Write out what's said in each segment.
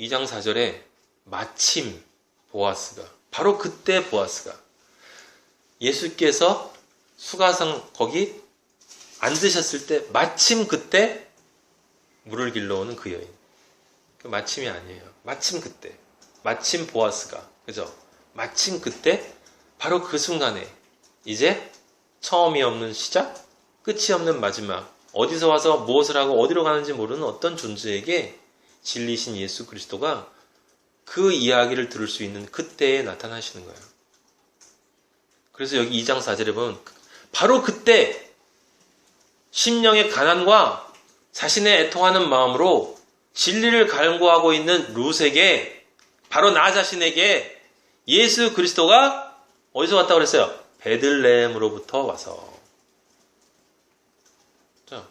2장 4절에 마침 보아스가, 바로 그때 보아스가, 예수께서 수가성 거기 앉으셨을 때 마침 그때 물을 길러오는 그 여인. 마침이 아니에요. 마침 그때. 마침 보아스가. 그죠? 마침 그때 바로 그 순간에 이제 처음이 없는 시작, 끝이 없는 마지막, 어디서 와서 무엇을 하고 어디로 가는지 모르는 어떤 존재에게 진리신 예수 그리스도가 그 이야기를 들을 수 있는 그때에 나타나시는 거예요. 그래서 여기 2장 4절에 보면 바로 그때 심령의 가난과 자신의 애통하는 마음으로 진리를 갈구하고 있는 룻에게, 바로 나 자신에게 예수 그리스도가 어디서 왔다고 그랬어요? 베들레헴으로부터 와서. 자,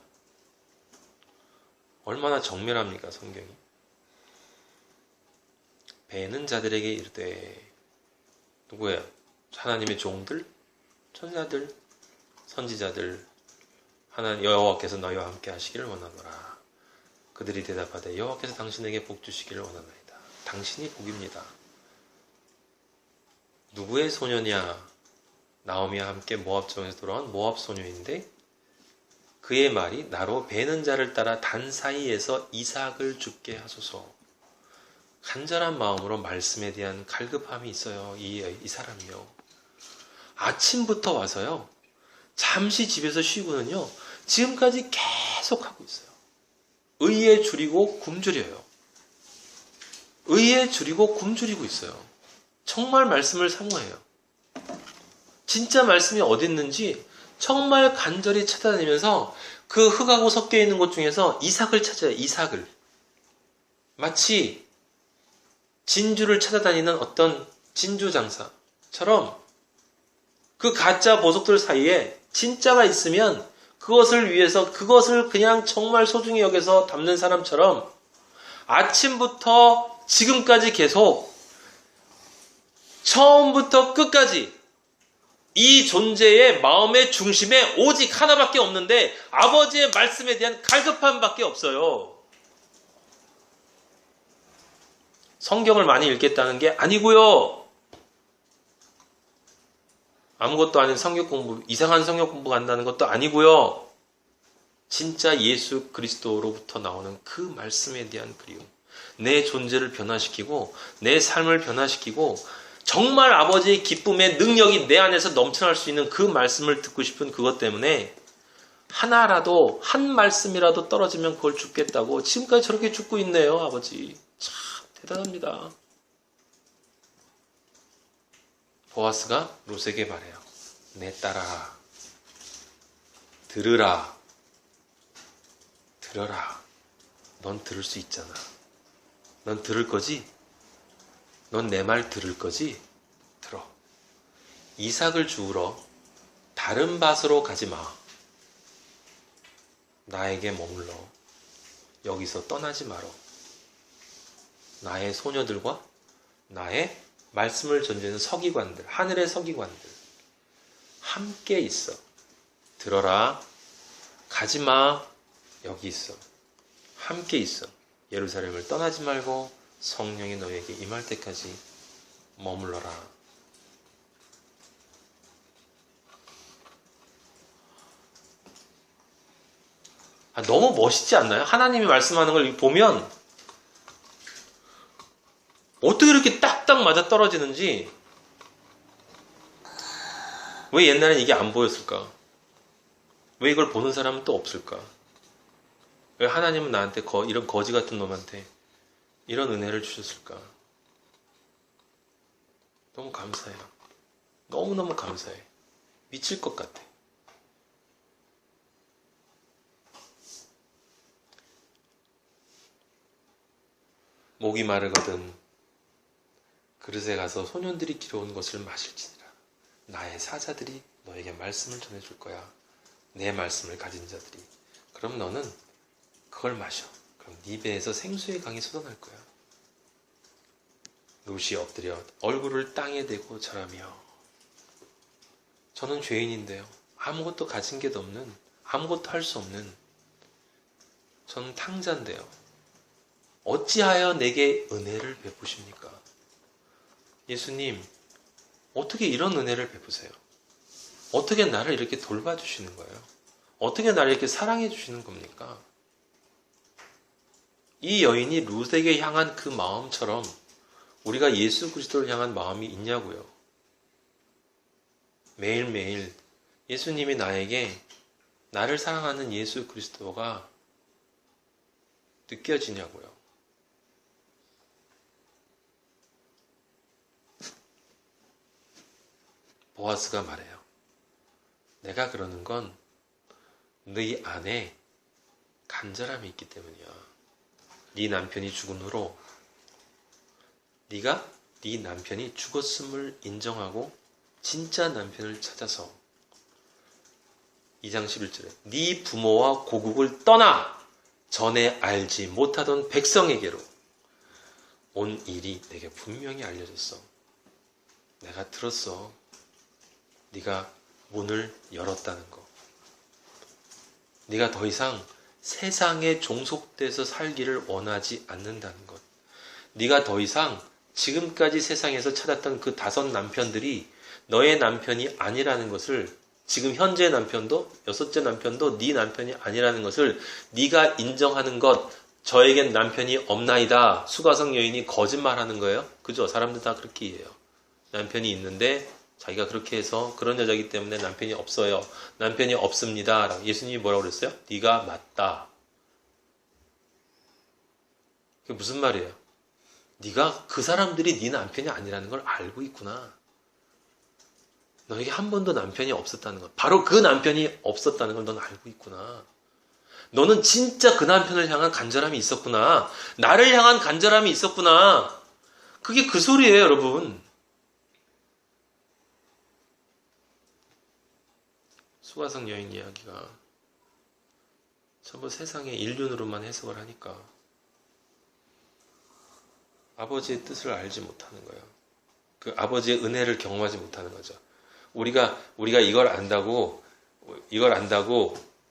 얼마나 정밀합니까, 성경이. 배는 자들에게 이르되, 누구예요? 하나님의 종들, 천사들, 선지자들, 하나님 여호와께서 너희와 함께 하시기를 원하노라. 그들이 대답하되 여호와께서 당신에게 복 주시기를 원하나이다. 당신이 복입니다. 누구의 소녀냐? 나오미와 함께 모압 지방에서 돌아온 모압 소녀인데, 그의 말이 나로 배는 자를 따라 단 사이에서 이삭을 죽게 하소서. 간절한 마음으로 말씀에 대한 갈급함이 있어요. 이 사람이요. 아침부터 와서요, 잠시 집에서 쉬고는요, 지금까지 계속 하고 있어요. 의에 줄이고 굶주려요. 의에 줄이고 굶주리고 있어요. 정말 말씀을 사모해요. 진짜 말씀이 어디 있는지 정말 간절히 찾아다니면서 그 흙하고 섞여 있는 곳 중에서 이삭을 찾아요. 이삭을. 마치 진주를 찾아다니는 어떤 진주 장사처럼 그 가짜 보석들 사이에 진짜가 있으면 그것을 위해서, 그것을 그냥 정말 소중히 여겨서 담는 사람처럼 아침부터 지금까지 계속 처음부터 끝까지 이 존재의 마음의 중심에 오직 하나밖에 없는데 아버지의 말씀에 대한 갈급함밖에 없어요. 성경을 많이 읽겠다는 게 아니고요. 아무것도 아닌 성경 공부, 이상한 성경 공부 간다는 것도 아니고요. 진짜 예수 그리스도로부터 나오는 그 말씀에 대한 그리움. 내 존재를 변화시키고 내 삶을 변화시키고 정말 아버지의 기쁨의 능력이 내 안에서 넘쳐날 수 있는 그 말씀을 듣고 싶은 그것 때문에 하나라도, 한 말씀이라도 떨어지면 그걸 죽겠다고 지금까지 저렇게 죽고 있네요. 아버지. 참 대단합니다. 보아스가 룻에게 말해요. 내 딸아, 들으라. 들어라. 넌 들을 수 있잖아. 넌 들을 거지? 넌 내 말 들을 거지? 들어. 이삭을 주우러 다른 밭으로 가지 마. 나에게 머물러. 여기서 떠나지 마라. 나의 소녀들과 나의 말씀을 전하는 서기관들, 하늘의 서기관들 함께 있어. 들어라. 가지 마. 여기 있어. 함께 있어. 예루살렘을 떠나지 말고 성령이 너에게 임할 때까지 머물러라. 너무 멋있지 않나요? 하나님이 말씀하는 걸 보면 어떻게 이렇게 딱딱 맞아 떨어지는지. 왜 옛날엔 이게 안 보였을까? 왜 이걸 보는 사람은 또 없을까? 왜 하나님은 나한테 이런 거지 같은 놈한테 이런 은혜를 주셨을까? 너무 감사해요. 너무너무 감사해. 미칠 것 같아. 목이 마르거든 그릇에 가서 소년들이 길어온 것을 마실지니라. 나의 사자들이 너에게 말씀을 전해줄 거야. 내 말씀을 가진 자들이. 그럼 너는 그걸 마셔. 그럼 네 배에서 생수의 강이 쏟아날 거야. 룻이 엎드려 얼굴을 땅에 대고 절하며, 저는 죄인인데요. 아무것도 가진 게 없는, 아무것도 할 수 없는, 저는 탕자인데요. 어찌하여 내게 은혜를 베푸십니까? 예수님, 어떻게 이런 은혜를 베푸세요? 어떻게 나를 이렇게 돌봐주시는 거예요? 어떻게 나를 이렇게 사랑해 주시는 겁니까? 이 여인이 룻에게 향한 그 마음처럼 우리가 예수 그리스도를 향한 마음이 있냐고요. 매일매일 예수님이 나를 사랑하는 예수 그리스도가 느껴지냐고요. 보아스가 말해요. 내가 그러는 건 네 안에 간절함이 있기 때문이야. 네 남편이 죽은 후로 네가 네 남편이 죽었음을 인정하고 진짜 남편을 찾아서 2장 11절에 네 부모와 고국을 떠나 전에 알지 못하던 백성에게로 온 일이 내게 분명히 알려졌어. 내가 들었어. 네가 문을 열었다는 거. 네가 더 이상 세상에 종속돼서 살기를 원하지 않는다는 것. 네가 더 이상 지금까지 세상에서 찾았던 그 5 남편들이 너의 남편이 아니라는 것을, 지금 현재 남편도 6째 남편도 네 남편이 아니라는 것을 네가 인정하는 것. 저에겐 남편이 없나이다. 수가성 여인이 거짓말하는 거예요. 그죠? 사람들 다 그렇게 이해해요. 남편이 있는데 자기가 그렇게 해서 그런 여자이기 때문에 남편이 없어요. 남편이 없습니다. 예수님이 뭐라고 그랬어요? 네가 맞다. 그게 무슨 말이에요? 네가 그 사람들이 네 남편이 아니라는 걸 알고 있구나. 너에게 한 번도 남편이 없었다는 것. 바로 그 남편이 없었다는 걸 넌 알고 있구나. 너는 진짜 그 남편을 향한 간절함이 있었구나. 나를 향한 간절함이 있었구나. 그게 그 소리예요, 여러분. 수가성 여인 이야기가 전부 세상의 인륜으로만 해석을 하니까 아버지의 뜻을 알지 못하는 거예요. 그 아버지의 은혜를 경험하지 못하는 거죠. 우리가 이걸 안다고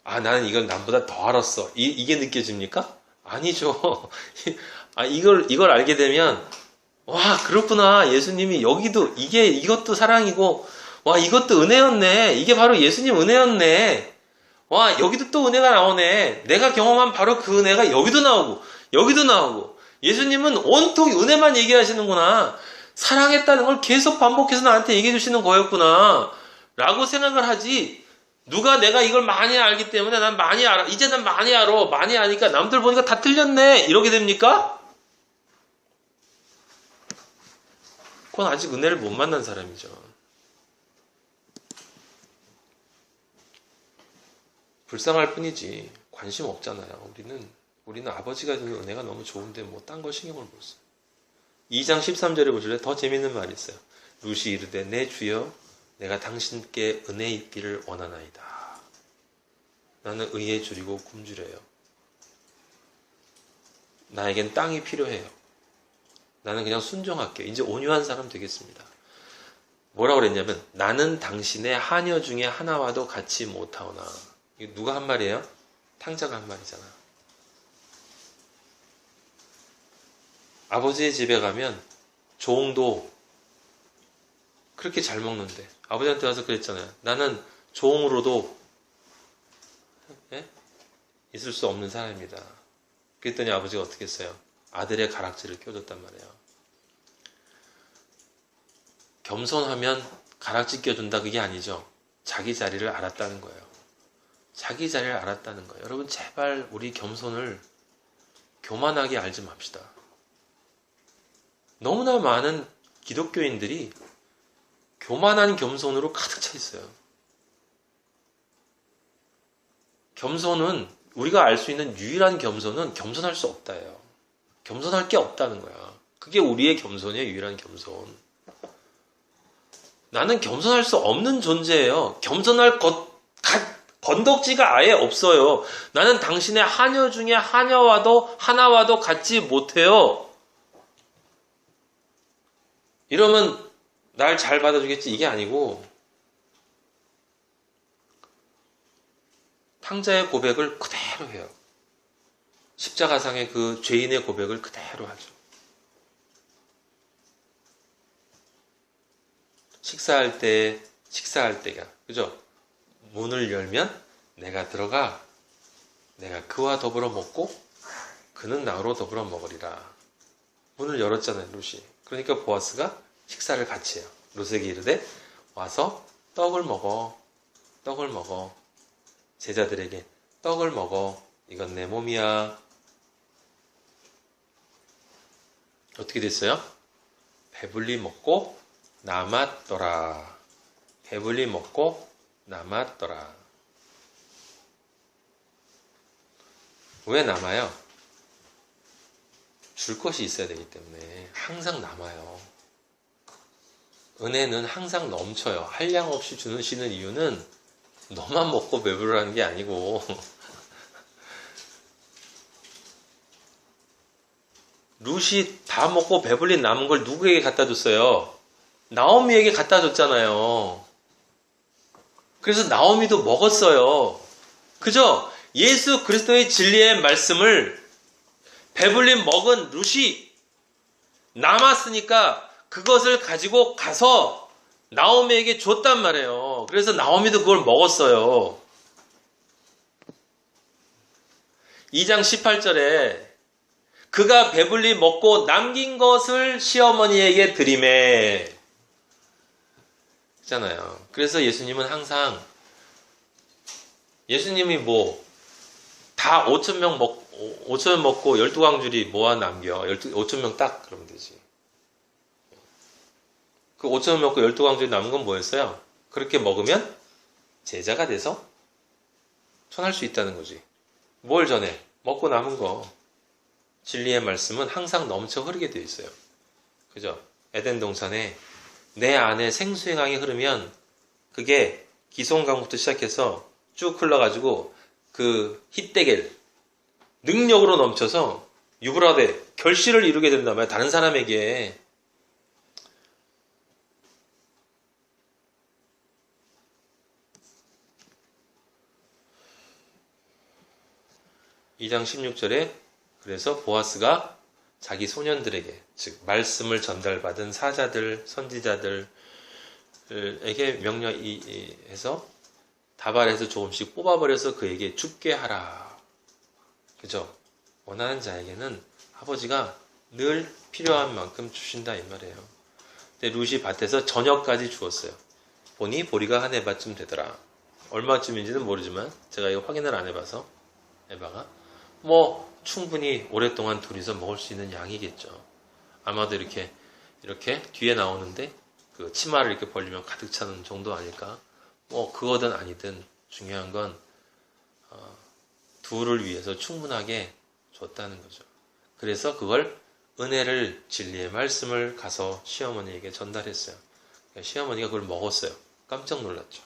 나는 이걸 남보다 더 알았어. 이게 느껴집니까? 아니죠. 이걸 알게 되면 와, 그렇구나. 예수님이 여기도 이것도 사랑이고, 와, 이것도 은혜였네. 이게 바로 예수님 은혜였네. 와, 여기도 또 은혜가 나오네. 내가 경험한 바로 그 은혜가 여기도 나오고, 여기도 나오고. 예수님은 온통 은혜만 얘기하시는구나. 사랑했다는 걸 계속 반복해서 나한테 얘기해 주시는 거였구나. 라고 생각을 하지. 내가 이걸 많이 알기 때문에 난 많이 알아. 이제 난 많이 알아. 많이 아니까 남들 보니까 다 틀렸네. 이러게 됩니까? 그건 아직 은혜를 못 만난 사람이죠. 불쌍할 뿐이지 관심 없잖아요. 우리는 아버지가 주는 은혜가 너무 좋은데 뭐 딴 거 신경을 못 써. 2장 13절에 보실래요? 더 재밌는 말이 있어요. 룻이 이르되 내 주여 내가 당신께 은혜 입기를 원하나이다. 나는 의에 줄이고 굶주려요. 나에겐 땅이 필요해요. 나는 그냥 순종할게요. 이제 온유한 사람 되겠습니다. 뭐라고 그랬냐면 나는 당신의 하녀 중에 하나와도 같이 못하오나. 이거 누가 한 말이에요? 탕자가 한 말이잖아. 아버지의 집에 가면 종도 그렇게 잘 먹는데 아버지한테 와서 그랬잖아요. 나는 종으로도 있을 수 없는 사람입니다. 그랬더니 아버지가 어떻게 했어요? 아들의 가락지를 껴줬단 말이에요. 겸손하면 가락지 껴준다 그게 아니죠. 자기 자리를 알았다는 거예요. 자기 자리를 알았다는 거예요. 여러분 제발 우리 겸손을 교만하게 알지 맙시다. 너무나 많은 기독교인들이 교만한 겸손으로 가득 차 있어요. 겸손은 우리가 알 수 있는 유일한 겸손은 겸손할 수 없다예요. 겸손할 게 없다는 거야. 그게 우리의 겸손이에요. 유일한 겸손. 나는 겸손할 수 없는 존재예요. 겸손할 건덕지가 아예 없어요. 나는 당신의 하녀 중에 하나와도 같지 못해요. 이러면 날 잘 받아주겠지 이게 아니고 탕자의 고백을 그대로 해요. 십자가상의 그 죄인의 고백을 그대로 하죠. 식사할 때가, 그죠? 문을 열면 내가 들어가, 내가 그와 더불어 먹고 그는 나로 더불어 먹으리라. 문을 열었잖아요, 룻이. 그러니까 보아스가 식사를 같이 해요. 룻에게 이르되 와서 떡을 먹어. 제자들에게 떡을 먹어. 이건 내 몸이야. 어떻게 됐어요? 배불리 먹고 남았더라. 배불리 먹고 남았더라. 왜 남아요? 줄 것이 있어야 되기 때문에 항상 남아요. 은혜는 항상 넘쳐요. 한량 없이 주시는 이유는 너만 먹고 배부르라는 게 아니고 룻이 다 먹고 배불리 남은 걸 누구에게 갖다 줬어요? 나오미에게 갖다 줬잖아요. 그래서 나오미도 먹었어요. 그죠? 예수 그리스도의 진리의 말씀을 배불리 먹은 룻이 남았으니까 그것을 가지고 가서 나오미에게 줬단 말이에요. 그래서 나오미도 그걸 먹었어요. 2장 18절에 그가 배불리 먹고 남긴 것을 시어머니에게 드리매 있잖아요. 그래서 예수님은 항상 예수님이 다 5,000명 먹고 12광줄이 모아 남겨 5,000명 딱 그러면 되지. 그 5,000명 먹고 12광줄이 남은 건 뭐였어요? 그렇게 먹으면 제자가 돼서 전할 수 있다는 거지. 뭘 전해? 먹고 남은 거. 진리의 말씀은 항상 넘쳐 흐르게 되어 있어요. 그죠? 에덴 동산에 내 안에 생수의 강이 흐르면 그게 기송강부터 시작해서 쭉 흘러가지고 그 hit데겔 능력으로 넘쳐서 유브라데 결실을 이루게 된단 말이야. 다른 사람에게. (2장 16절에) 그래서 보아스가 자기 소년들에게, 즉 말씀을 전달받은 사자들, 선지자들에게 명령해서 다발해서 조금씩 뽑아버려서 그에게 죽게 하라. 그죠? 원하는 자에게는 아버지가 늘 필요한 만큼 주신다 이 말이에요. 근데 룻이 밭에서 저녁까지 주었어요. 보니 보리가 한 에바쯤 되더라. 얼마쯤인지는 모르지만 제가 이거 확인을 안 해봐서 에바가 충분히 오랫동안 둘이서 먹을 수 있는 양이겠죠. 아마도 이렇게 뒤에 나오는데 그 치마를 이렇게 벌리면 가득 차는 정도 아닐까? 그거든 아니든 중요한 건 둘을 위해서 충분하게 줬다는 거죠. 그래서 그걸 은혜를, 진리의 말씀을 가서 시어머니에게 전달했어요. 그러니까 시어머니가 그걸 먹었어요. 깜짝 놀랐죠.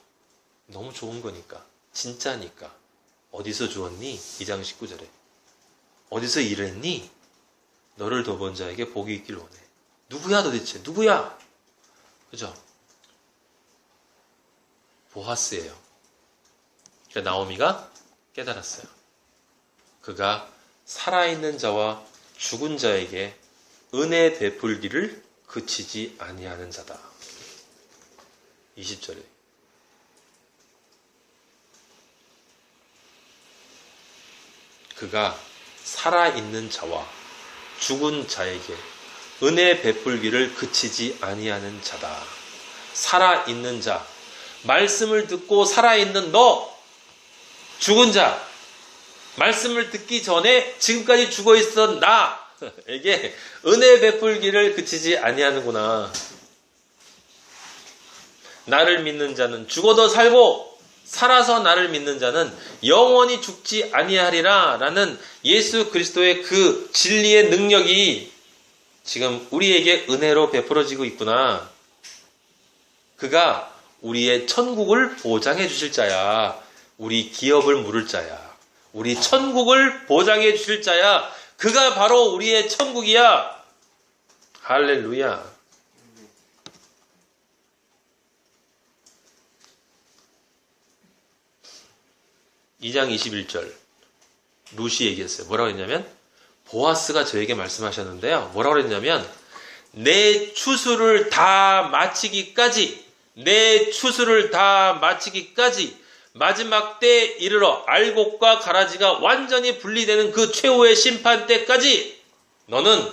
너무 좋은 거니까, 진짜니까. 어디서 주었니? 2장 19절에 어디서 일했니? 너를 돌본 자에게 복이 있길 원해. 누구야 도대체? 누구야? 그죠? 보아스예요. 그러니까 나오미가 깨달았어요. 그가 살아있는 자와 죽은 자에게 은혜 베풀기를 그치지 아니하는 자다. 20절에 그가 살아있는 자와 죽은 자에게 은혜 베풀기를 그치지 아니하는 자다. 살아있는 자, 말씀을 듣고 살아있는 너, 죽은 자, 말씀을 듣기 전에 지금까지 죽어있었던 나에게 은혜 베풀기를 그치지 아니하는구나. 나를 믿는 자는 죽어도 살고 살아서 나를 믿는 자는 영원히 죽지 아니하리라 라는 예수 그리스도의 그 진리의 능력이 지금 우리에게 은혜로 베풀어지고 있구나. 그가 우리의 천국을 보장해 주실 자야. 우리 기업을 물을 자야. 우리 천국을 보장해 주실 자야. 그가 바로 우리의 천국이야. 할렐루야. (2장 21절) 룻이 얘기했어요. 뭐라고 했냐면 보아스가 저에게 말씀하셨는데요. 뭐라고 했냐면 내 추수를 다 마치기까지 마지막 때에 이르러 알곡과 가라지가 완전히 분리되는 그 최후의 심판 때까지 너는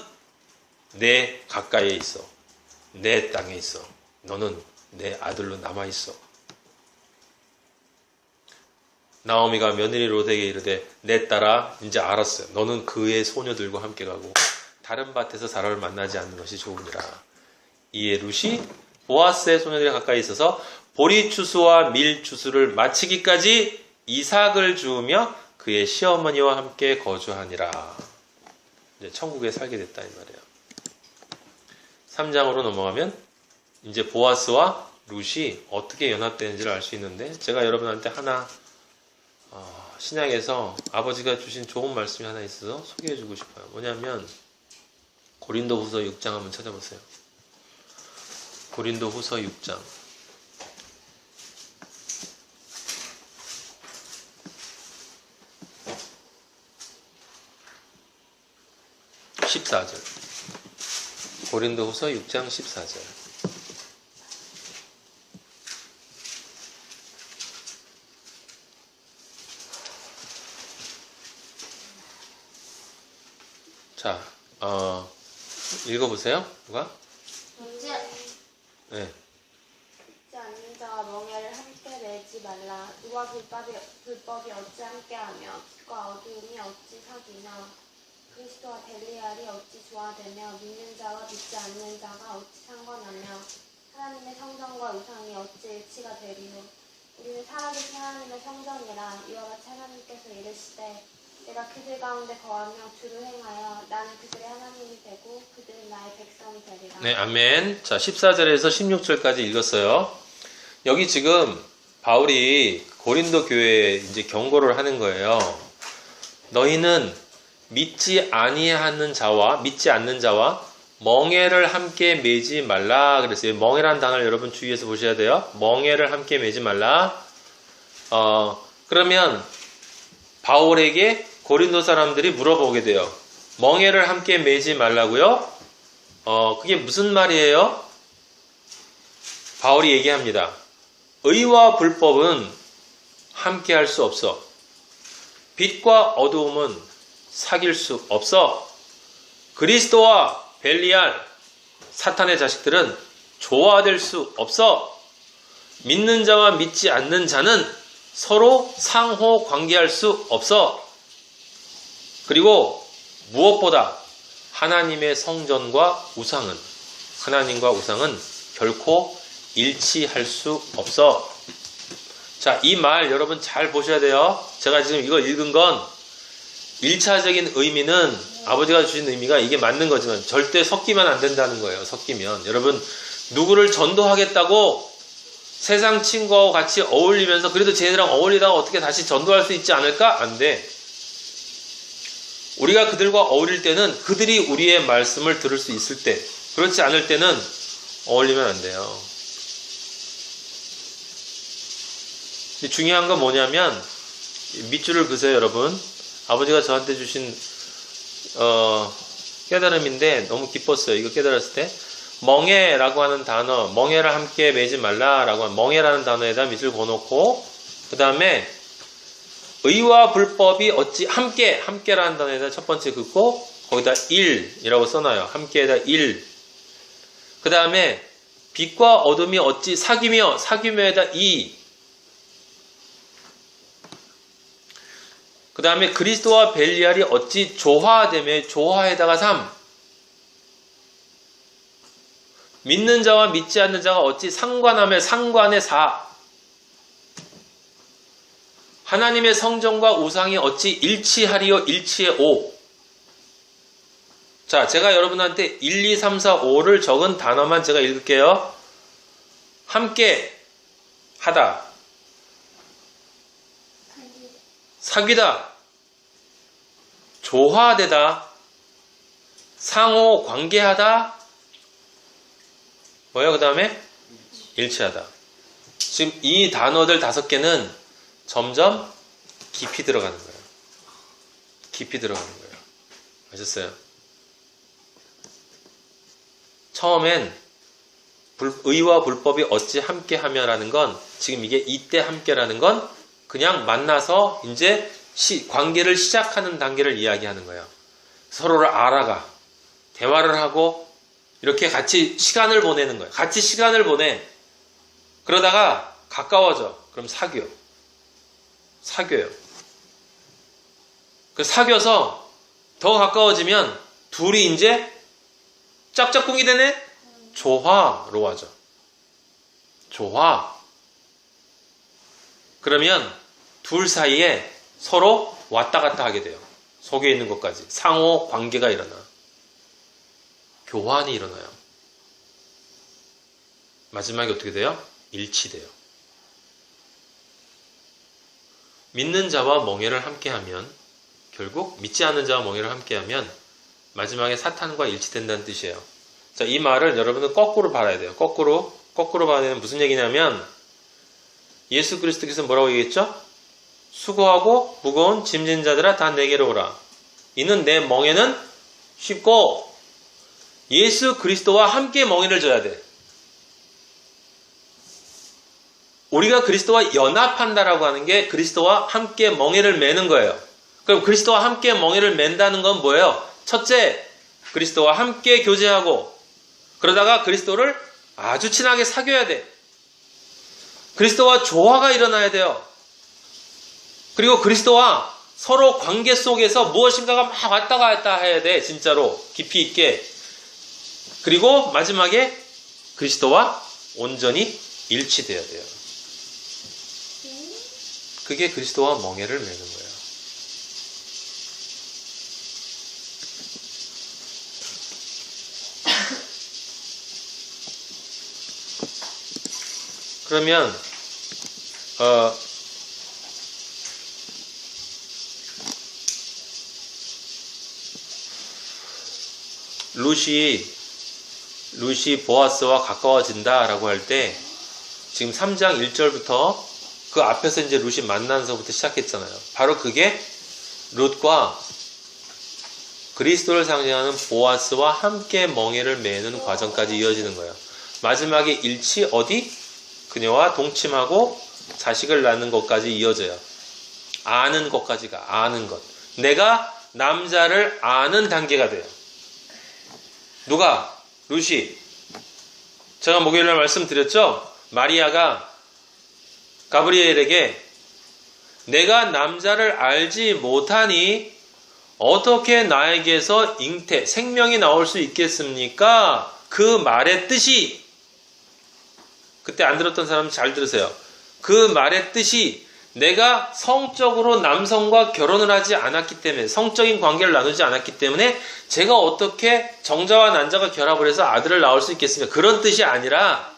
내 가까이에 있어. 내 땅에 있어. 너는 내 아들로 남아있어. 나오미가 며느리 롯에게 이르되 내 딸아 이제 알았어요. 너는 그의 소녀들과 함께 가고 다른 밭에서 사람을 만나지 않는 것이 좋으니라. 이에 룻이 보아스의 소녀들이 가까이 있어서 보리 추수와 밀 추수를 마치기까지 이삭을 주우며 그의 시어머니와 함께 거주하니라. 이제 천국에 살게 됐다 이 말이에요. 3장으로 넘어가면 이제 보아스와 룻이 어떻게 연합되는지를 알 수 있는데 제가 여러분한테 하나 신약에서 아버지가 주신 좋은 말씀이 하나 있어서 소개해주고 싶어요. 뭐냐면 고린도후서 6장 한번 찾아보세요. 고린도후서 6장 14절. 고린도후서 6장 14절. 자, 읽어보세요. 누가? 네. 않는 자와 멍에를 함께 내지 말라. 누가 불법이 어찌 함께하며 빛과 어두움이 어찌 사귀며 그리스도와 벨리알이 어찌 조화되며 믿는 자와 믿지 않는 자가 어찌 상관하며 하나님의 성전과 우상이 어찌 일치가 되리요. 우리는 살아계신 하나님의 성전이라. 이와 같이 하나님께서 이르시되 내가 그들 가운데 거하며 주를 행하여 나는 그들의 하나님이 되고 그들은 나의 백성이 되리라. 네, 아멘. 자, 14절에서 16절까지 읽었어요. 여기 지금 바울이 고린도 교회에 이제 경고를 하는 거예요. 너희는 믿지 않는 자와 멍에를 함께 매지 말라 그랬어요. 멍에라는 단어를 여러분 주의해서 보셔야 돼요. 멍에를 함께 매지 말라. 그러면 바울에게 고린도 사람들이 물어보게 돼요. 멍에를 함께 매지 말라고요? 그게 무슨 말이에요? 바울이 얘기합니다. 의와 불법은 함께 할 수 없어. 빛과 어두움은 사귈 수 없어. 그리스도와 벨리알, 사탄의 자식들은 조화될 수 없어. 믿는 자와 믿지 않는 자는 서로 상호 관계할 수 없어. 그리고 무엇보다 하나님의 성전과 하나님과 우상은 결코 일치할 수 없어. 자, 이 말 여러분 잘 보셔야 돼요. 제가 지금 이걸 읽은 건 1차적인 의미는 아버지가 주신 의미가 이게 맞는 거지만 절대 섞이면 안 된다는 거예요. 섞이면. 여러분 누구를 전도하겠다고 세상 친구하고 같이 어울리면서 그래도 쟤네랑 어울리다가 어떻게 다시 전도할 수 있지 않을까? 안 돼. 우리가 그들과 어울릴 때는 그들이 우리의 말씀을 들을 수 있을 때, 그렇지 않을 때는 어울리면 안 돼요. 근데 중요한 건 뭐냐면 밑줄을 그세요, 여러분. 아버지가 저한테 주신 깨달음인데 너무 기뻤어요. 이거 깨달았을 때 멍에라고 하는 단어, 멍에를 함께 매지 말라라고 하는 멍에라는 단어에다 밑줄 그어놓고 그 다음에 의와 불법이 어찌 함께라는 단어에다 첫 번째 긋고 거기다 일이라고 써놔요. 함께에다 일. 그 다음에 빛과 어둠이 어찌 사귀며에다 이. 그 다음에 그리스도와 벨리알이 어찌 조화되며 조화에다가 3. 믿는 자와 믿지 않는 자가 어찌 상관하며 상관의 4. 하나님의 성전과 우상이 어찌 일치하리요 일치의 5. 자, 제가 여러분한테 1, 2, 3, 4, 5를 적은 단어만 제가 읽을게요. 함께 하다, 사귀다, 조화되다, 상호 관계하다, 뭐예요? 그 다음에 일치하다. 지금 이 단어들 5개는 점점 깊이 들어가는 거예요. 깊이 들어가는 거예요. 아셨어요? 처음엔 의와 불법이 어찌 함께하며라는 건 지금 이게 이때 함께라는 건 그냥 만나서 이제 관계를 시작하는 단계를 이야기하는 거예요. 서로를 알아가 대화를 하고 이렇게 같이 시간을 보내는 거예요. 같이 시간을 보내. 그러다가 가까워져. 그럼 사귀어요. 그 사귀어서 더 가까워지면 둘이 이제 짝짝꿍이 되네? 조화로 하죠. 조화. 그러면 둘 사이에 서로 왔다 갔다 하게 돼요. 속에 있는 것까지. 상호 관계가 일어나. 교환이 일어나요. 마지막에 어떻게 돼요? 일치돼요. 믿는 자와 멍에를 함께하면 결국 믿지 않는 자와 멍에를 함께하면 마지막에 사탄과 일치된다는 뜻이에요. 자, 이 말을 여러분은 거꾸로 봐야 돼요. 거꾸로 봐야 되는 무슨 얘기냐면 예수 그리스도께서 뭐라고 얘기했죠? 수고하고 무거운 짐진 자들아 다 내게로 오라. 이는 내 멍에는 쉽고 예수 그리스도와 함께 멍에를 져야 돼. 우리가 그리스도와 연합한다라고 하는 게 그리스도와 함께 멍에를 매는 거예요. 그럼 그리스도와 함께 멍에를 맨다는 건 뭐예요? 첫째, 그리스도와 함께 교제하고 그러다가 그리스도를 아주 친하게 사귀어야 돼. 그리스도와 조화가 일어나야 돼요. 그리고 그리스도와 서로 관계 속에서 무엇인가가 막 왔다 갔다 해야 돼. 진짜로 깊이 있게. 그리고 마지막에 그리스도와 온전히 일치되어야 돼요. 그게 그리스도와 멍에를 매는 거예요. 그러면 룻이 보아스와 가까워진다라고 할 때 지금 3장 1절부터 그 앞에서 이제 룻이 만나서부터 시작했잖아요. 바로 그게 룻과 그리스도를 상징하는 보아스와 함께 멍에를 매는 과정까지 이어지는 거예요. 마지막에 일치 어디? 그녀와 동침하고 자식을 낳는 것까지 이어져요. 아는 것까지가 아는 것. 내가 남자를 아는 단계가 돼요. 누가? 룻이. 제가 목요일날 말씀드렸죠? 마리아가 가브리엘에게 내가 남자를 알지 못하니 어떻게 나에게서 잉태, 생명이 나올 수 있겠습니까? 그 말의 뜻이 그때 안 들었던 사람 잘 들으세요. 그 말의 뜻이 내가 성적으로 남성과 결혼을 하지 않았기 때문에 성적인 관계를 나누지 않았기 때문에 제가 어떻게 정자와 난자가 결합을 해서 아들을 낳을 수 있겠습니까? 그런 뜻이 아니라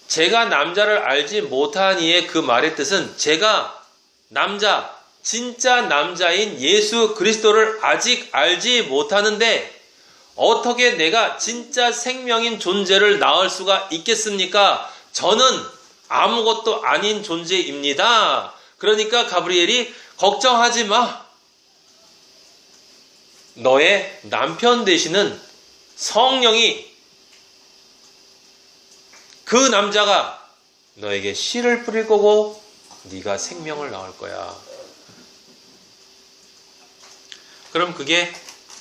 제가 남자를 알지 못하니의 그 말의 뜻은 제가 남자, 진짜 남자인 예수 그리스도를 아직 알지 못하는데 어떻게 내가 진짜 생명인 존재를 낳을 수가 있겠습니까? 저는 아무것도 아닌 존재입니다. 그러니까 가브리엘이 걱정하지 마. 너의 남편 되시는 성령이 그 남자가 너에게 씨를 뿌릴 거고 네가 생명을 낳을 거야. 그럼 그게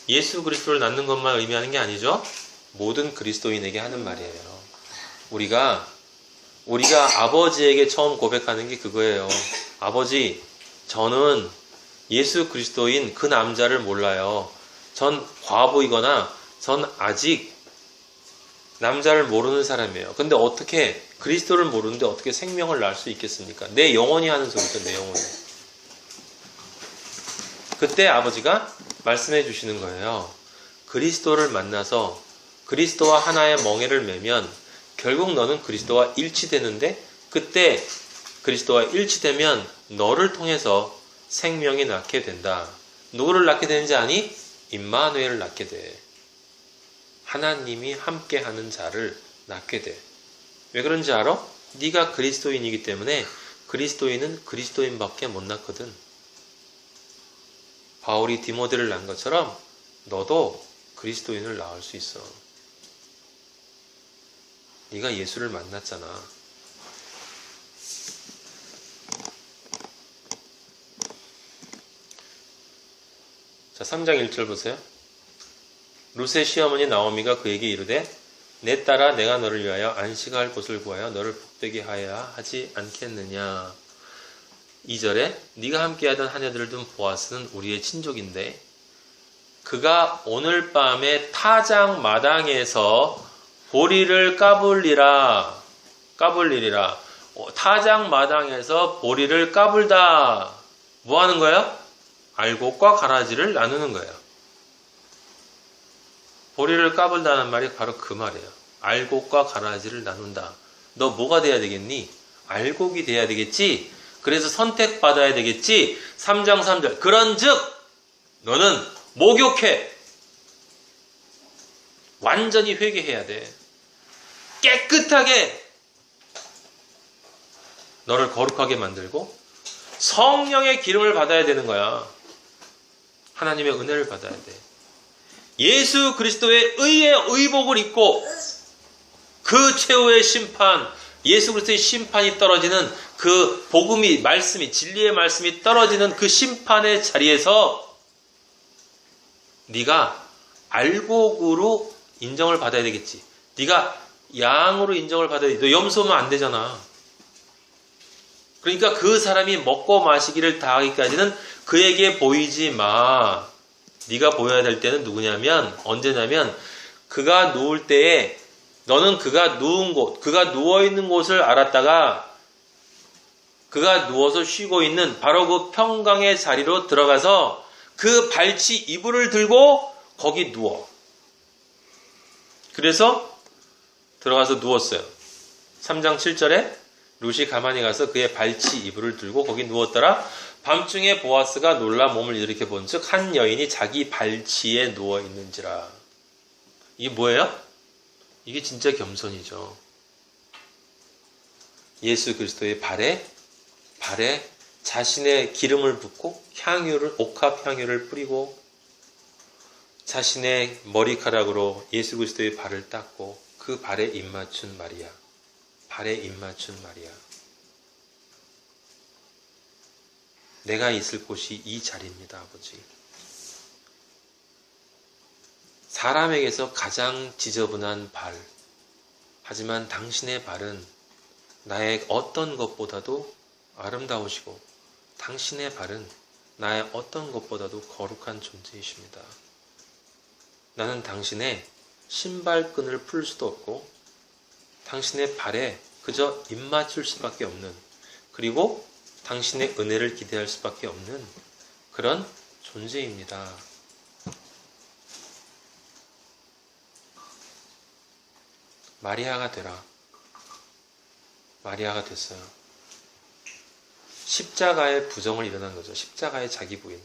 예수 그리스도를 낳는 것만 의미하는 게 아니죠. 모든 그리스도인에게 하는 말이에요. 우리가 아버지에게 처음 고백하는 게 그거예요. 아버지, 저는 예수 그리스도인 그 남자를 몰라요. 전 과부이거나 전 아직 남자를 모르는 사람이에요. 근데 어떻게 그리스도를 모르는데 어떻게 생명을 낳을 수 있겠습니까? 내 영혼이 하는 소리죠. 내 영혼이. 그때 아버지가 말씀해 주시는 거예요. 그리스도를 만나서 그리스도와 하나의 멍에를 매면 결국 너는 그리스도와 일치되는데 그때 그리스도와 일치되면 너를 통해서 생명이 낳게 된다. 누구를 낳게 되는지 아니? 임마누엘을 낳게 돼. 하나님이 함께하는 자를 낳게 돼. 왜 그런지 알아? 네가 그리스도인이기 때문에 그리스도인은 그리스도인밖에 못 낳거든. 바울이 디모데를 낳은 것처럼 너도 그리스도인을 낳을 수 있어. 네가 예수를 만났잖아. 자, 3장 1절 보세요. 룻의 시어머니 나오미가 그에게 이르되 내 딸아 내가 너를 위하여 안식할 곳을 구하여 너를 복되게 하여야 하지 않겠느냐. 2절에 네가 함께하던 하녀들을 둔 보아스는 우리의 친족인데 그가 오늘 밤에 타작 마당에서 보리를 까불리라. 타작 마당에서 보리를 까불다. 뭐 하는 거예요? 알곡과 가라지를 나누는 거예요. 보리를 까불다는 말이 바로 그 말이에요. 알곡과 가라지를 나눈다. 너 뭐가 돼야 되겠니? 알곡이 돼야 되겠지? 그래서 선택받아야 되겠지? 3장 3절. 그런즉 너는 목욕해. 완전히 회개해야 돼. 깨끗하게 너를 거룩하게 만들고 성령의 기름을 받아야 되는 거야. 하나님의 은혜를 받아야 돼. 예수 그리스도의 의의 의복을 입고 그 최후의 심판, 예수 그리스도의 심판이 떨어지는 그 복음이, 말씀이, 진리의 말씀이 떨어지는 그 심판의 자리에서 네가 알곡으로 인정을 받아야 되겠지. 네가 양으로 인정을 받아야 돼. 너 염소면 안 되잖아. 그러니까 그 사람이 먹고 마시기를 다 하기까지는 그에게 보이지 마. 네가 보여야 될 때는 누구냐면, 언제냐면 그가 누울 때에 너는 그가 누운 곳, 그가 누워있는 곳을 알았다가 그가 누워서 쉬고 있는 바로 그 평강의 자리로 들어가서 그 발치 이불을 들고 거기 누워. 그래서 들어가서 누웠어요. 3장 7절에 룻이 가만히 가서 그의 발치 이불을 들고 거기 누웠더라. 밤중에 보아스가 놀라 몸을 일으켜 본즉 한 여인이 자기 발치에 누워 있는지라. 이게 뭐예요? 이게 진짜 겸손이죠. 예수 그리스도의 발에 자신의 기름을 붓고 옥합 향유를 뿌리고 자신의 머리카락으로 예수 그리스도의 발을 닦고 그 발에 입맞춘 마리아. 내가 있을 곳이 이 자리입니다, 아버지. 사람에게서 가장 지저분한 발. 하지만 당신의 발은 나의 어떤 것보다도 아름다우시고 당신의 발은 나의 어떤 것보다도 거룩한 존재이십니다. 나는 당신의 신발끈을 풀 수도 없고 당신의 발에 그저 입맞출 수밖에 없는, 그리고 당신의 은혜를 기대할 수밖에 없는 그런 존재입니다. 마리아가 되라. 마리아가 됐어요. 십자가의 부정을 일어난 거죠. 십자가의 자기 부인.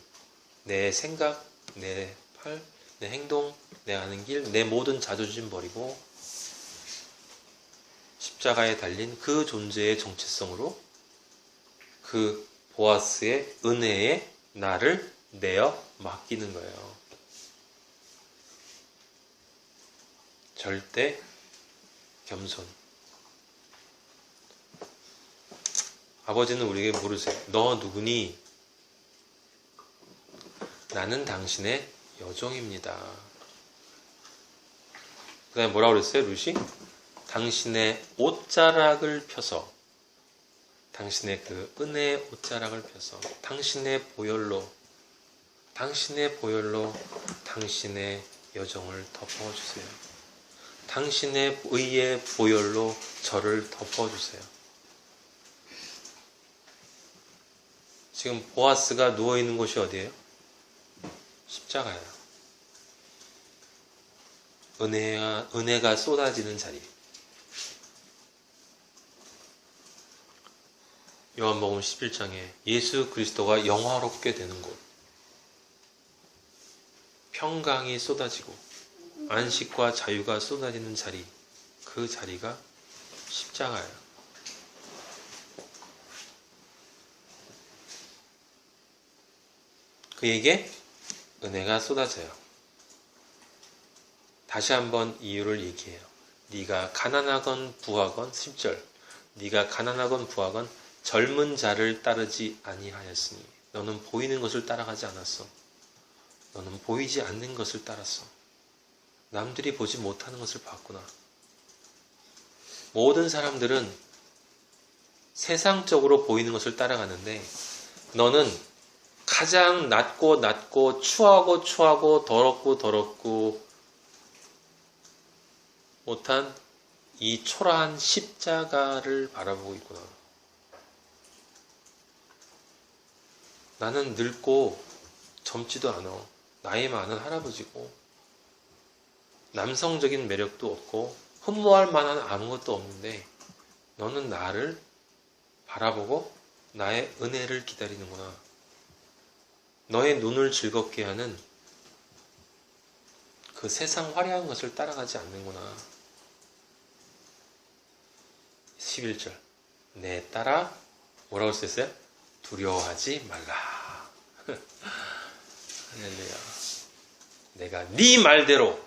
내 생각, 내 팔, 내 행동, 내 가는 길, 내 모든 자존심 버리고 십자가에 달린 그 존재의 정체성으로 그 보아스의 은혜에 나를 내어 맡기는 거예요. 절대 겸손. 아버지는 우리에게 물으세요. 너 누구니? 나는 당신의 여종입니다. 그 다음에 뭐라고 그랬어요, 룻이? 당신의 옷자락을 펴서, 당신의 그 은혜의 옷자락을 펴서 당신의 보혈로 당신의 여종을 덮어주세요. 당신의 의의 보혈로 저를 덮어주세요. 지금 보아스가 누워있는 곳이 어디예요? 십자가예요. 은혜가 쏟아지는 자리. 요한복음 11장에 예수 그리스도가 영화롭게 되는 곳, 평강이 쏟아지고 안식과 자유가 쏟아지는 자리, 그 자리가 십자가예요. 그에게 은혜가 쏟아져요. 다시 한번 이유를 얘기해요. 네가 가난하건 부하건 10절 네가 가난하건 부하건 젊은 자를 따르지 아니하였으니 너는 보이는 것을 따라가지 않았어. 너는 보이지 않는 것을 따랐어. 남들이 보지 못하는 것을 봤구나. 모든 사람들은 세상적으로 보이는 것을 따라가는데 너는 가장 낮고 추하고 더럽고 못한 이 초라한 십자가를 바라보고 있구나. 나는 늙고 젊지도 않아. 나이 많은 할아버지고 남성적인 매력도 없고 흠모할 만한 아무것도 없는데 너는 나를 바라보고 나의 은혜를 기다리는구나. 너의 눈을 즐겁게 하는 그 세상 화려한 것을 따라가지 않는구나. 11절 내 따라 뭐라고 쓰였어요? 두려워하지 말라. 할렐루야. 내가 네 말대로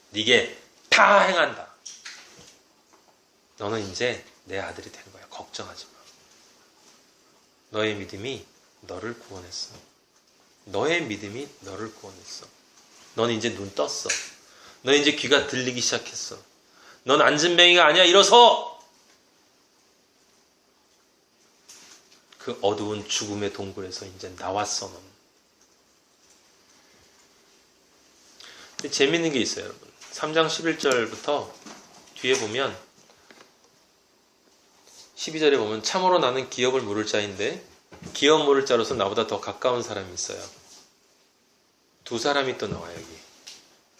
네게 다 행한다. 너는 이제 내 아들이 된 거야. 걱정하지 마. 너의 믿음이 너를 구원했어. 너의 믿음이 너를 구원했어. 넌 이제 눈 떴어. 넌 이제 귀가 들리기 시작했어. 넌 안진뱅이가 아니야. 일어서! 그 어두운 죽음의 동굴에서 이제 나왔어. 넌. 근데 재밌는 게 있어요, 여러분. 3장 11절부터 뒤에 보면 12절에 보면 참으로 나는 기업을 물을 자인데 기업 물을 자로서 나보다 더 가까운 사람이 있어요. 두 사람이 또 나와요, 여기.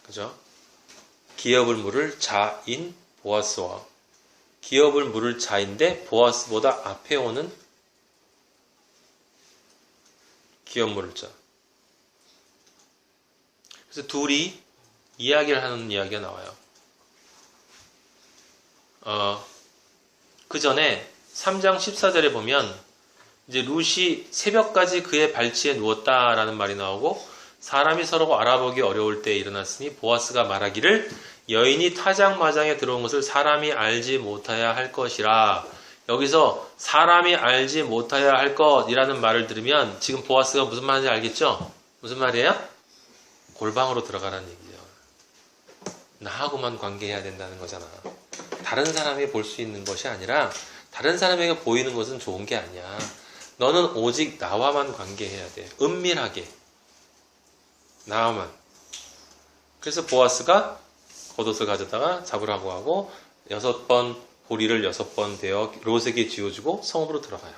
그죠? 기업을 물을 자인 보아스와 기업을 물을 자인데 보아스보다 앞에 오는 기업 물을 자. 그래서 둘이 이야기를 하는 이야기가 나와요. 그 전에 3장 14절에 보면 이제 룻이 새벽까지 그의 발치에 누웠다라는 말이 나오고 사람이 서로 알아보기 어려울 때 일어났으니 보아스가 말하기를 여인이 타작마장에 들어온 것을 사람이 알지 못하여야 할 것이라. 여기서 사람이 알지 못하여야 할 것이라는 말을 들으면 지금 보아스가 무슨 말인지 알겠죠? 무슨 말이에요? 골방으로 들어가라는 얘기죠. 나하고만 관계해야 된다는 거잖아. 다른 사람이 볼 수 있는 것이 아니라 다른 사람에게 보이는 것은 좋은 게 아니야. 너는 오직 나와만 관계해야 돼. 은밀하게. 나와만. 그래서 보아스가 겉옷을 가져다가 잡으라고 하고 6번 보리를 6번 되어 롯에게 쥐어주고 성읍으로 들어가요.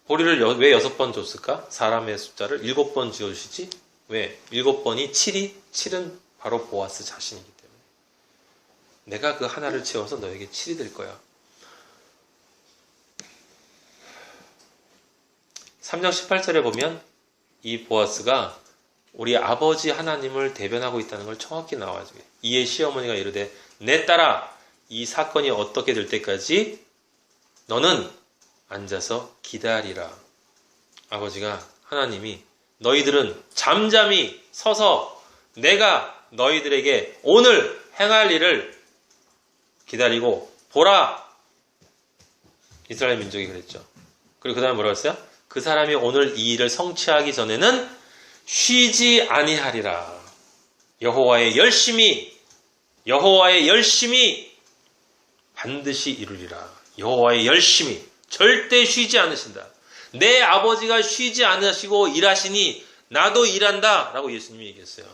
보리를 왜 6번 줬을까? 사람의 숫자를 7번 쥐어주시지? 왜? 7번이 7이 7은 바로 보아스 자신이기 때문에 내가 그 하나를 채워서 너에게 7이 될 거야. 3장 18절에 보면 이 보아스가 우리 아버지 하나님을 대변하고 있다는 걸 정확히 나와줘요. 이에 시어머니가 이르되 내 딸아 이 사건이 어떻게 될 때까지 너는 앉아서 기다리라. 아버지가 하나님이 너희들은 잠잠히 서서 내가 너희들에게 오늘 행할 일을 기다리고 보라. 이스라엘 민족이 그랬죠. 그리고 그 다음에 뭐라고 했어요? 그 사람이 오늘 이 일을 성취하기 전에는 쉬지 아니하리라. 여호와의 열심히 반드시 이루리라. 여호와의 열심히 절대 쉬지 않으신다. 내 아버지가 쉬지 않으시고 일하시니 나도 일한다 라고 예수님이 얘기했어요.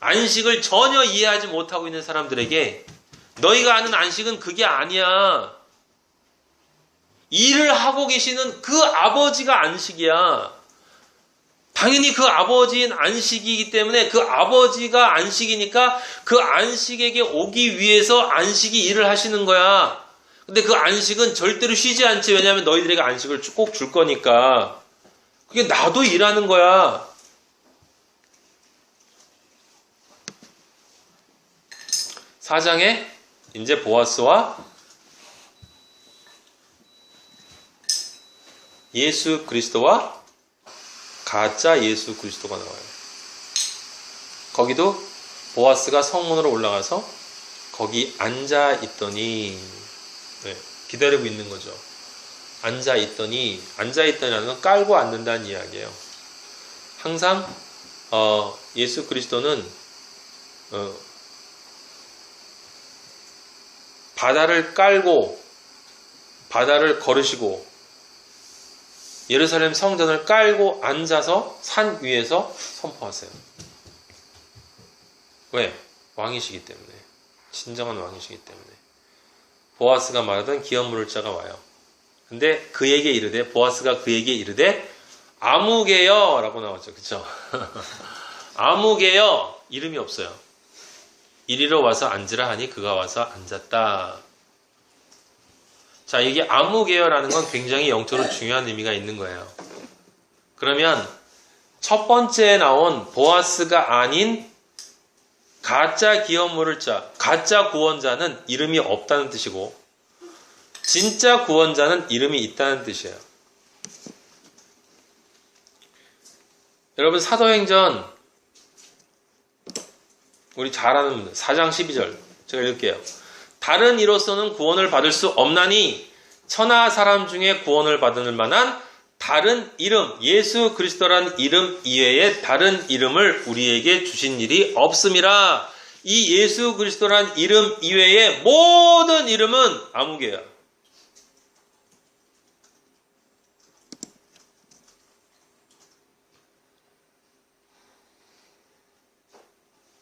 안식을 전혀 이해하지 못하고 있는 사람들에게 너희가 아는 안식은 그게 아니야. 일을 하고 계시는 그 아버지가 안식이야. 당연히 그 아버지인 안식이기 때문에 그 아버지가 안식이니까 그 안식에게 오기 위해서 안식이 일을 하시는 거야. 근데 그 안식은 절대로 쉬지 않지. 왜냐하면 너희들에게 안식을 꼭 줄 거니까. 그게 나도 일하는 거야. 사장에 이제 보아스와 예수 그리스도와 가짜 예수 그리스도가 나와요. 거기도 보아스가 성문으로 올라가서 거기 앉아 있더니, 네, 기다리고 있는 거죠. 앉아 있더니라는 건 깔고 앉는다는 이야기예요. 항상 예수 그리스도는 바다를 깔고 바다를 걸으시고 예루살렘 성전을 깔고 앉아서 산 위에서 선포하세요. 왜? 왕이시기 때문에. 진정한 왕이시기 때문에. 보아스가 말하던 기업 물을 자가 와요. 근데 그에게 이르되, 보아스가 그에게 이르되 아무개여 라고 나왔죠. 그쵸? 아무개여, 이름이 없어요. 이리로 와서 앉으라 하니 그가 와서 앉았다. 자, 이게 아무개여라는 건 굉장히 영적으로 중요한 의미가 있는 거예요. 그러면 첫 번째에 나온 보아스가 아닌 가짜 기업 물을 자, 가짜 구원자는 이름이 없다는 뜻이고, 진짜 구원자는 이름이 있다는 뜻이에요. 여러분, 사도행전 우리 잘 아는 4장 12절 제가 읽을게요. 다른 이로서는 구원을 받을 수 없나니 천하 사람 중에 구원을 받을 만한 다른 이름, 예수 그리스도란 이름 이외에 다른 이름을 우리에게 주신 일이 없음이라. 이 예수 그리스도란 이름 이외의 모든 이름은 아무개야.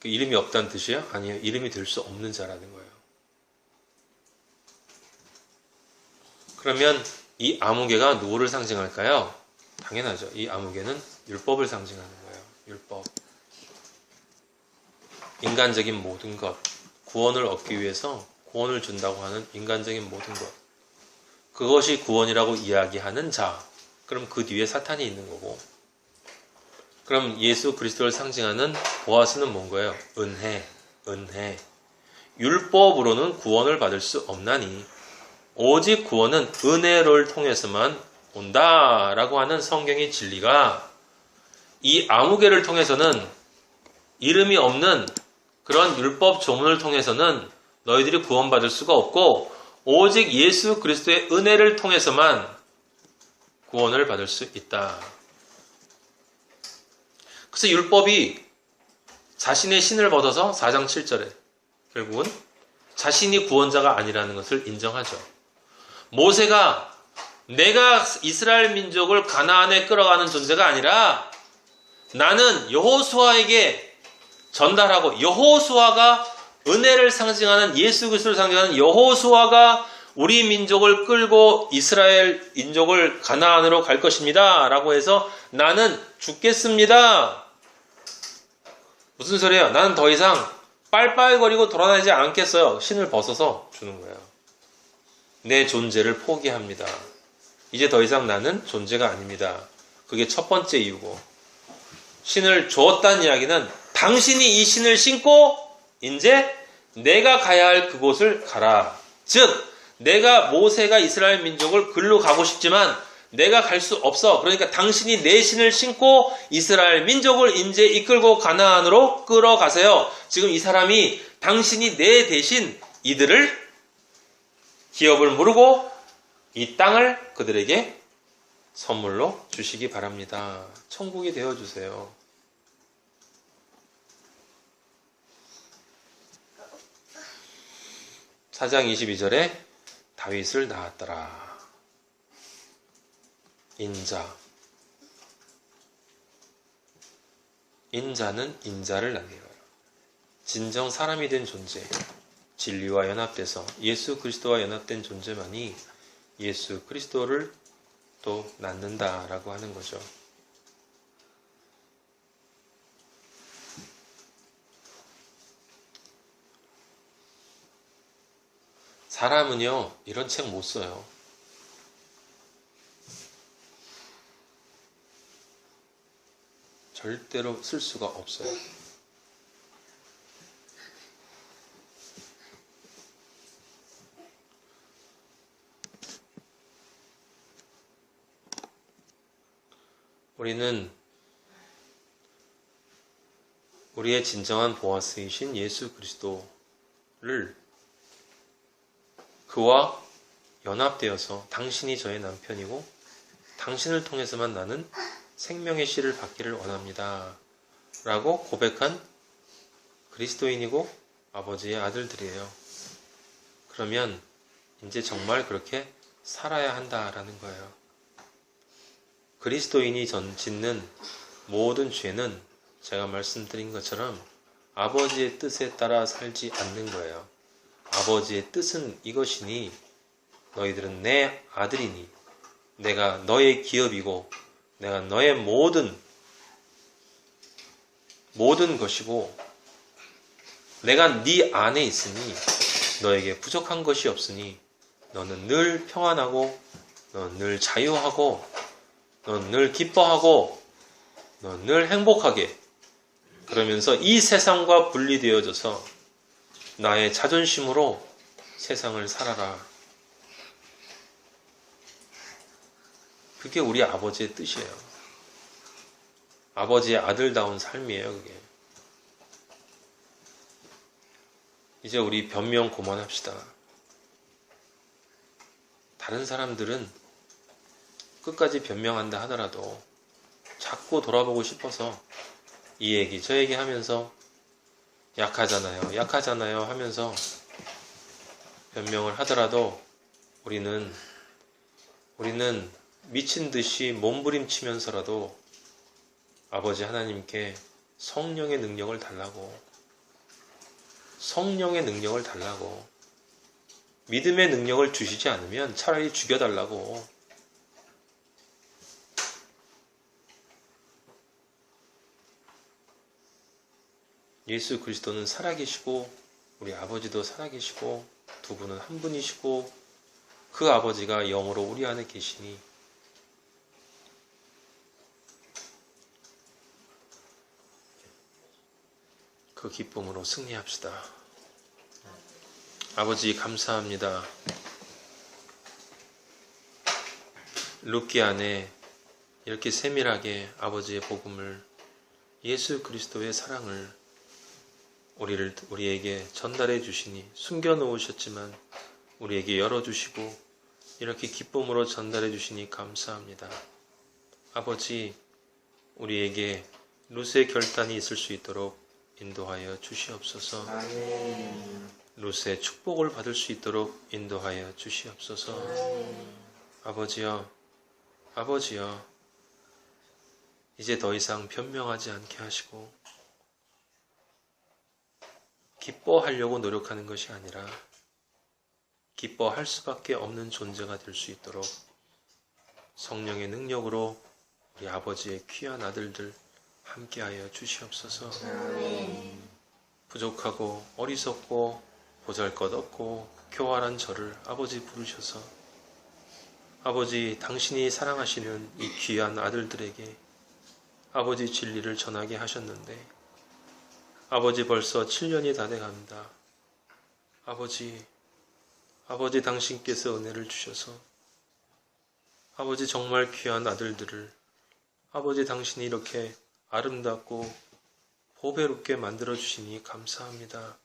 그 이름이 없다는 뜻이에요? 아니에요. 이름이 될 수 없는 자라는 거예요. 그러면 이 아무개가 누구를 상징할까요? 당연하죠. 이 아무개는 율법을 상징하는 거예요. 율법. 인간적인 모든 것. 구원을 얻기 위해서 구원을 준다고 하는 인간적인 모든 것. 그것이 구원이라고 이야기하는 자. 그럼 그 뒤에 사탄이 있는 거고. 그럼 예수 그리스도를 상징하는 보아스는 뭔 거예요? 은혜. 율법으로는 구원을 받을 수 없나니 오직 구원은 은혜를 통해서만 온다라고 하는 성경의 진리가 이 아무개를 통해서는, 이름이 없는 그런 율법 조문을 통해서는 너희들이 구원받을 수가 없고 오직 예수 그리스도의 은혜를 통해서만 구원을 받을 수 있다. 그래서 율법이 자신의 신을 벗어서 4장 7절에 결국은 자신이 구원자가 아니라는 것을 인정하죠. 모세가 내가 이스라엘 민족을 가나안에 끌어가는 존재가 아니라 나는 여호수아에게 전달하고, 여호수아가 은혜를 상징하는, 예수 그리스도를 상징하는 여호수아가 우리 민족을 끌고 이스라엘 민족을 가나안으로 갈 것입니다 라고 해서 나는 죽겠습니다. 무슨 소리예요? 나는 더 이상 빨빨거리고 돌아다니지 않겠어요. 신을 벗어서 주는 거예요. 내 존재를 포기합니다. 이제 더 이상 나는 존재가 아닙니다. 그게 첫 번째 이유고, 신을 주었다는 이야기는 당신이 이 신을 신고 이제 내가 가야 할 그곳을 가라. 즉 내가, 모세가 이스라엘 민족을 글로 가고 싶지만 내가 갈 수 없어. 그러니까 당신이 내 신을 신고 이스라엘 민족을 이제 이끌고 가나안으로 끌어가세요. 지금 이 사람이, 당신이 내 대신 이들을 기업을 무르고 이 땅을 그들에게 선물로 주시기 바랍니다. 천국이 되어주세요. 사장 22절에 다윗을 낳았더라. 인자는 인자를 낳는 거예요. 진정 사람이 된 존재, 진리와 연합돼서 예수 그리스도와 연합된 존재만이 예수 그리스도를 또 낳는다라고 하는 거죠. 사람은요, 이런 책 못 써요. 절대로 쓸 수가 없어요. 우리는 우리의 진정한 보아스이신 예수 그리스도를 그와 연합되어서 당신이 저의 남편이고 당신을 통해서만 나는 생명의 씨를 받기를 원합니다. 라고 고백한 그리스도인이고 아버지의 아들들이에요. 그러면 이제 정말 그렇게 살아야 한다라는 거예요. 그리스도인이 짓는 모든 죄는 제가 말씀드린 것처럼 아버지의 뜻에 따라 살지 않는 거예요. 아버지의 뜻은 이것이니 너희들은 내 아들이니 내가 너의 기업이고 내가 너의 모든 것이고 내가 네 안에 있으니 너에게 부족한 것이 없으니 너는 늘 평안하고 너는 늘 자유하고 너는 늘 기뻐하고 너는 늘 행복하게 그러면서 이 세상과 분리되어져서 나의 자존심으로 세상을 살아라. 그게 우리 아버지의 뜻이에요. 아버지의 아들다운 삶이에요, 그게. 이제 우리 변명 그만합시다. 다른 사람들은 끝까지 변명한다 하더라도 자꾸 돌아보고 싶어서 이 얘기 저 얘기 하면서 약하잖아요 하면서 변명을 하더라도 우리는 미친 듯이 몸부림치면서라도 아버지 하나님께 성령의 능력을 달라고 믿음의 능력을 주시지 않으면 차라리 죽여달라고. 예수 그리스도는 살아계시고 우리 아버지도 살아계시고 두 분은 한 분이시고 그 아버지가 영으로 우리 안에 계시니 그 기쁨으로 승리합시다. 아버지 감사합니다. 룻기 안에 이렇게 세밀하게 아버지의 복음을 예수 그리스도의 사랑을 우리에게 전달해 주시니 숨겨 놓으셨지만 우리에게 열어주시고 이렇게 기쁨으로 전달해 주시니 감사합니다. 아버지 우리에게 룻의 결단이 있을 수 있도록 인도하여 주시옵소서. 룻의 축복을 받을 수 있도록 인도하여 주시옵소서. 아버지여 이제 더 이상 변명하지 않게 하시고 기뻐하려고 노력하는 것이 아니라 기뻐할 수밖에 없는 존재가 될 수 있도록 성령의 능력으로 우리 아버지의 귀한 아들들 함께하여 주시옵소서. 부족하고 어리석고 보잘것없고 교활한 저를 아버지 부르셔서 아버지 당신이 사랑하시는 이 귀한 아들들에게 아버지 진리를 전하게 하셨는데 아버지 벌써 7년이 다 돼갑니다. 아버지 당신께서 은혜를 주셔서 아버지 정말 귀한 아들들을 아버지 당신이 이렇게 아름답고 보배롭게 만들어 주시니 감사합니다.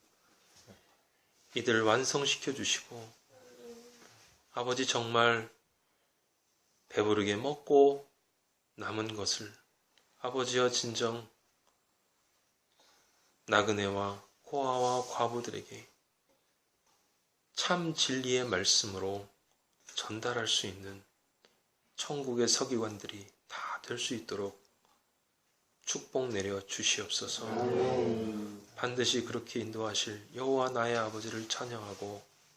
이들을 완성시켜 주시고 아버지 정말 배부르게 먹고 남은 것을 아버지여 진정 나그네와 고아와 과부들에게 참 진리의 말씀으로 전달할 수 있는 천국의 서기관들이 다 될 수 있도록 축복 내려 주시옵소서. 반드시 그렇게 인도하실 여호와 나의 아버지를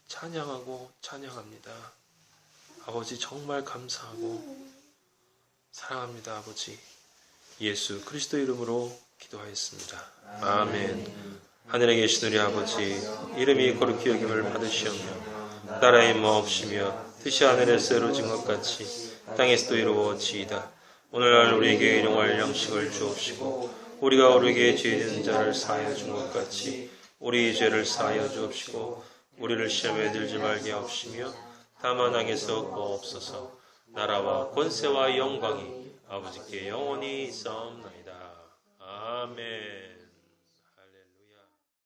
찬양합니다. 아버지 정말 감사하고 사랑합니다. 아버지 예수 그리스도 이름으로 기도하였습니다. 아멘. 하늘에 계신 우리 아버지 이름이 거룩히 여김을 받으시오며 나라의 마옵시며 뜻이 하늘에서 이루어진 것 같이 땅에서도 이루어지이다. 오늘날 우리에게 일용할 양식을 주옵시고 우리가 우리에게 죄 지은 자를 사하여 준 것 같이 우리의 죄를 사하여 주옵시고 우리를 시험에 들지 말게 하옵시며 다만 악에서 구하옵소서. 나라와 권세와 영광이 아버지께 영원히 있사옵나이다. 아멘.